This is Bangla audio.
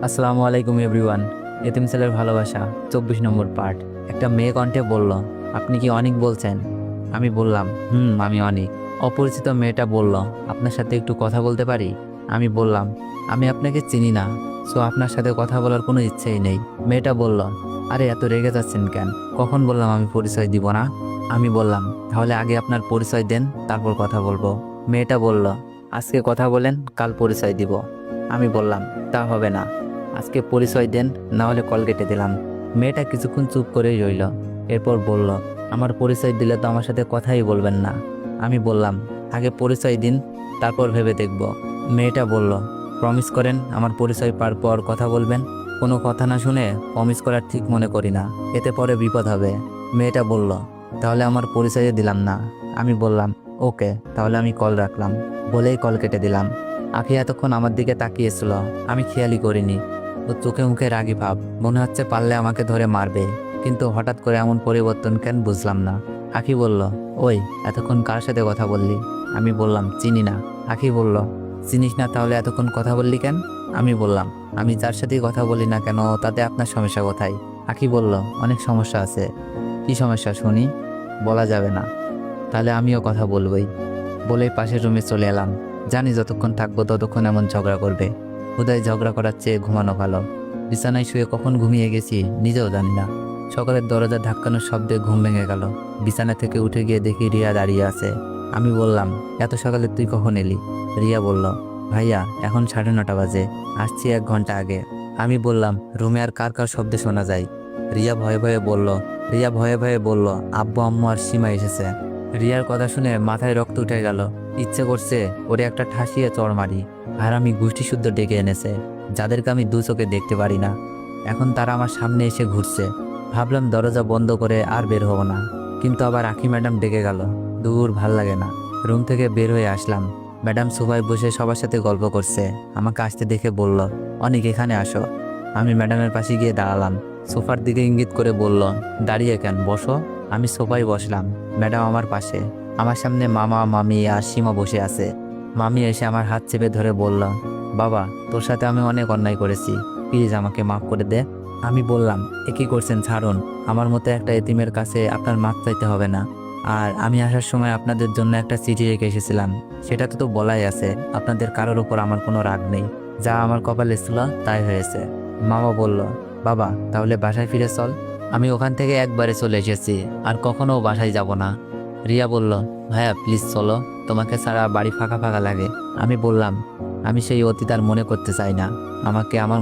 আসসালামু আলাইকুম এভরিওয়ান। এতিম ছেলের ভালোবাসা 24 নম্বর পার্ট। একটা মেয়ে কণ্ঠে বলল, আপনি কি অনিক বলছেন? আমি বললাম, আমি অনিক। অপরিচিত মেয়েটা বলল, আপনার সাথে একটু কথা বলতে পারি? আমি বললাম, আমি আপনাকে চিনি না, সো আপনার সাথে কথা বলার কোনো ইচ্ছেই নেই। মেয়েটা বলল, আরে এত রেগে যাচ্ছেন কেন? কখন বললাম আমি পরিচয় দিব না? আমি বললাম, তাহলে আগে আপনার পরিচয় দেন, তারপর কথা বলবো। মেয়েটা বলল, আজকে কথা বলেন, কাল পরিচয় দিব। আমি বললাম, তা হবে না, আজকে পরিচয় দেন, না হলে কল কেটে দিলাম। মেয়েটা কিছুক্ষণ চুপ করেই রইল। এরপর বলল, আমার পরিচয় দিলে তো আমার সাথে কথাই বলবেন না। আমি বললাম, আগে পরিচয় দিন, তারপর ভেবে দেখব। মেয়েটা বলল, প্রমিস করেন আমার পরিচয় পাওয়ার পর কথা বলবেন? কোনো কথা না শুনে প্রমিস করার ঠিক মনে করি না, এতে পরে বিপদ হবে। মেয়েটা বলল, তাহলে আমার পরিচয় দিলাম না। আমি বললাম, ওকে, তাহলে আমি কল রাখলাম। বলেই কল কেটে দিলাম। আখি এতক্ষণ আমার দিকে তাকিয়েছিল, আমি খেয়ালই করিনি। ও চোখে মুখে রাগী ভাব, মনে হচ্ছে পারলে আমাকে ধরে মারবে। কিন্তু হঠাৎ করে এমন পরিবর্তন কেন বুঝলাম না। আখি বলল, ওই এতক্ষণ কার সাথে কথা বললি? আমি বললাম, চিনি না। আখি বলল, চিনিস না, তাহলে এতক্ষণ কথা বললি কেন? আমি বললাম, আমি যার সাথেই কথা বলি না কেন, তাতে আপনার সমস্যা কোথায়? আখি বলল, অনেক সমস্যা আছে। কি সমস্যা শুনি? বলা যাবে না। তাহলে আমিও কথা বলবই। বলেই পাশের রুমে চলে এলাম। জানি যতক্ষণ থাকবো ততক্ষণ এমন ঝগড়া করবে। হুদায় ঝগড়া করার চেয়ে ঘুমানো ভালো। বিছানায় শুয়ে কখন ঘুমিয়ে গেছি নিজেও জানি না। সকালের দরজা ধাক্কানোর শব্দে ঘুম ভেঙে গেল। বিছানা থেকে উঠে গিয়ে দেখি রিয়া দাঁড়িয়ে আছে। আমি বললাম, এত সকালে তুই কখন এলি? রিয়া বলল, ভাইয়া এখন 9:30 বাজে, আসছি 1 ঘন্টা আগে। আমি বললাম, রুমে আর কার কার শব্দে শোনা যায়? রিয়া ভয়ে ভয়ে বলল, আব্বু আম্মু আর সীমা এসেছে। রিয়ার কথা শুনে মাথায় রক্ত উঠে গেল। ইচ্ছে করছে ওরে একটা ঠাসিয়ে চড় মারি। আর আমি গোষ্ঠী শুদ্ধ ডেকে এনেছে, যাদেরকে আমি দু চোখে দেখতে পারি না। এখন তারা আমার সামনে এসে ঘুরছে। ভাবলাম দরজা বন্ধ করে আর বের হব না, কিন্তু আবার আখি ম্যাডাম ডেকে গেল। দূর, ভাল লাগে না। রুম থেকে বের হয়ে আসলাম। ম্যাডাম সোফায় বসে সবার সাথে গল্প করছে। আমাকে আসতে দেখে বলল, অনেক এখানে আসো। আমি ম্যাডামের পাশে গিয়ে দাঁড়ালাম। সোফার দিকে ইঙ্গিত করে বলল, দাঁড়িয়ে কেন, বসো। আমি সোফায় বসলাম। ম্যাডাম আমার পাশে। আমার সামনে মামা মামি আর সীমা বসে আছে। মামি এসে আমার হাত চেপে ধরে বলল, বাবা, তোর সাথে আমি অনেক অন্যায় করেছি, প্লিজ আমাকে মাফ করে দে। আমি বললাম, এ কি করছেন, ছাড়ুন। আমার মতো একটা এতিমের কাছে আপনার মাপ চাইতে হবে না। আর আমি আসার সময় আপনাদের জন্য একটা চিঠি রেখে এসেছিলাম, সেটাতে তো বলাই আছে আপনাদের কারোর উপর আমার কোনো রাগ নেই। যা আমার কপালে ছিল তাই হয়েছে। মামা বলল, বাবা তাহলে বাসায় ফিরে চল। আমি ওখান থেকে একবারে চলে এসেছি, আর কখনো বাসায় যাব না। রিয়া বলল, ভাইয়া প্লিজ চলো, তোমাকে ছাড়া বাড়ি ফাঁকা ফাঁকা লাগে। আমি বললাম, আমি সেই অতীত আর মনে করতে চাই না। আমাকে আমার